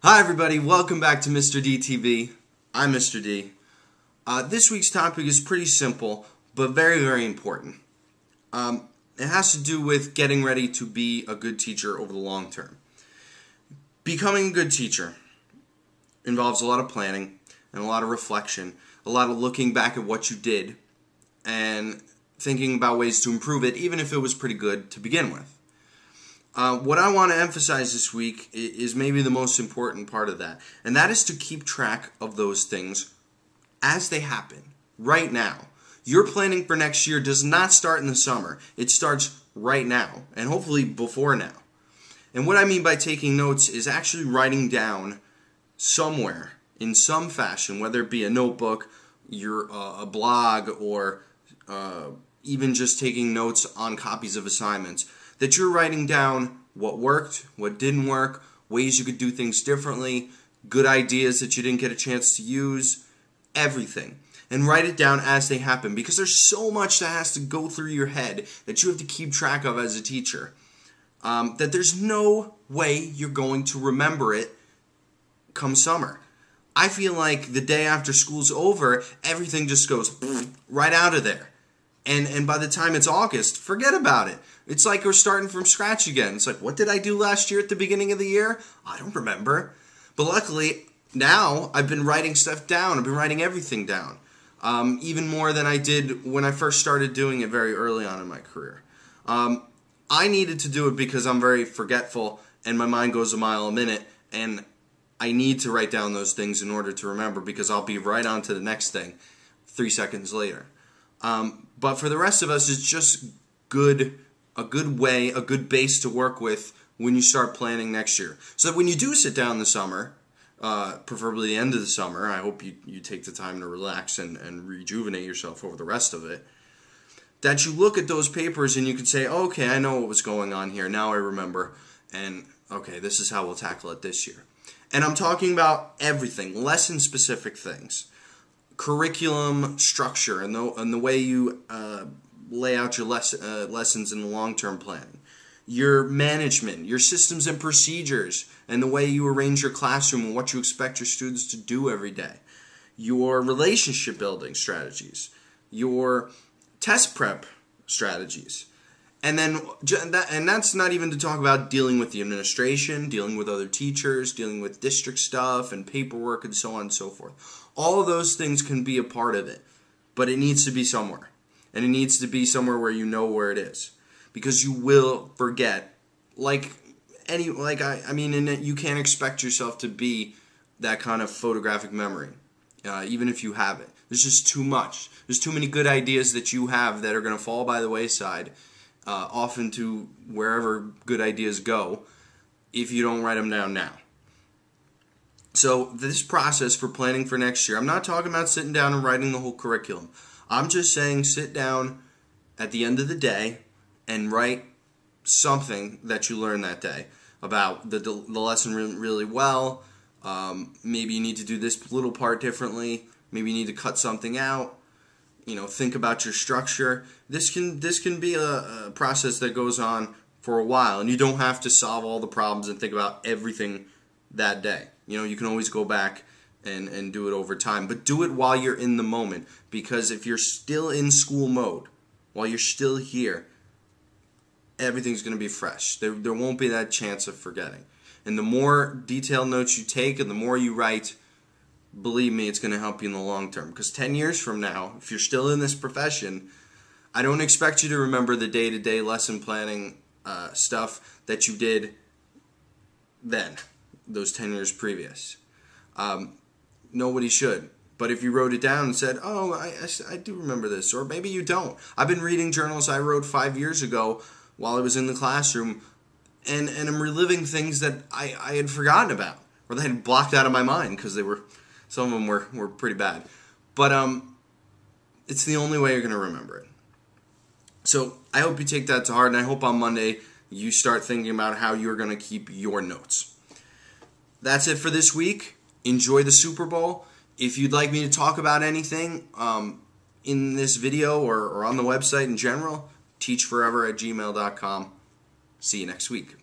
Hi everybody, welcome back to Mr. D TV. I'm Mr. D. This week's topic is pretty simple, but very, very important. It has to do with getting ready to be a good teacher over the long term. Becoming a good teacher involves a lot of planning and a lot of reflection, a lot of looking back at what you did and thinking about ways to improve it, even if it was pretty good to begin with. What I want to emphasize this week is maybe the most important part of that, and that is to keep track of those things as they happen, right now. Your planning for next year does not start in the summer. It starts right now, and hopefully before now. And what I mean by taking notes is actually writing down somewhere, in some fashion, whether it be a notebook, a blog, or even just taking notes on copies of assignments, that you're writing down what worked, what didn't work, ways you could do things differently, good ideas that you didn't get a chance to use, everything. And write it down as they happen, because there's so much that has to go through your head that you have to keep track of as a teacher, that there's no way you're going to remember it come summer. I feel like the day after school's over, everything just goes right out of there. And by the time it's August, forget about it. It's like we're starting from scratch again. It's like, what did I do last year at the beginning of the year? I don't remember. But luckily, now I've been writing stuff down. I've been writing everything down. Even more than I did when I first started doing it very early on in my career. I needed to do it because I'm very forgetful and my mind goes a mile a minute. And I need to write down those things in order to remember, because I'll be right on to the next thing 3 seconds later. But for the rest of us, it's just a good way, a good base to work with when you start planning next year. So that when you do sit down in the summer, preferably the end of the summer, I hope you take the time to relax and rejuvenate yourself over the rest of it, that you look at those papers and you can say, oh, okay, I know what was going on here, now I remember, and okay, this is how we'll tackle it this year. And I'm talking about everything, lesson-specific things. Curriculum structure and the way you lay out your lessons in the long-term planning. Your management, your systems and procedures, and the way you arrange your classroom and what you expect your students to do every day. Your relationship building strategies. Your test prep strategies. And that's not even to talk about dealing with the administration, dealing with other teachers, dealing with district stuff and paperwork and so on and so forth. All of those things can be a part of it, but it needs to be somewhere. And it needs to be somewhere where you know where it is, because you will forget. You can't expect yourself to be that kind of photographic memory, even if you have it. There's just too much. There's too many good ideas that you have that are going to fall by the wayside, often to wherever good ideas go, if you don't write them down now. So this process for planning for next year, I'm not talking about sitting down and writing the whole curriculum. I'm just saying sit down at the end of the day and write something that you learned that day about the lesson really well. Maybe you need to do this little part differently. Maybe you need to cut something out. Think about your structure. This can be a process that goes on for a while, and you don't have to solve all the problems and think about everything that day. You can always go back and do it over time, but do it while you're in the moment, because if you're still in school mode, while you're still here, everything's going to be fresh. There won't be that chance of forgetting. And the more detailed notes you take and the more you write, believe me, it's going to help you in the long term. Because 10 years from now, if you're still in this profession, I don't expect you to remember the day-to-day lesson planning stuff that you did then, those 10 years previous. Nobody should. But if you wrote it down and said, oh, I do remember this, or maybe you don't. I've been reading journals I wrote 5 years ago while I was in the classroom, and I'm reliving things that I had forgotten about, or that I had blocked out of my mind, because some of them were pretty bad. But it's the only way you're going to remember it. So I hope you take that to heart, and I hope on Monday you start thinking about how you're going to keep your notes. That's it for this week. Enjoy the Super Bowl. If you'd like me to talk about anything in this video or on the website in general, teachforever@gmail.com. See you next week.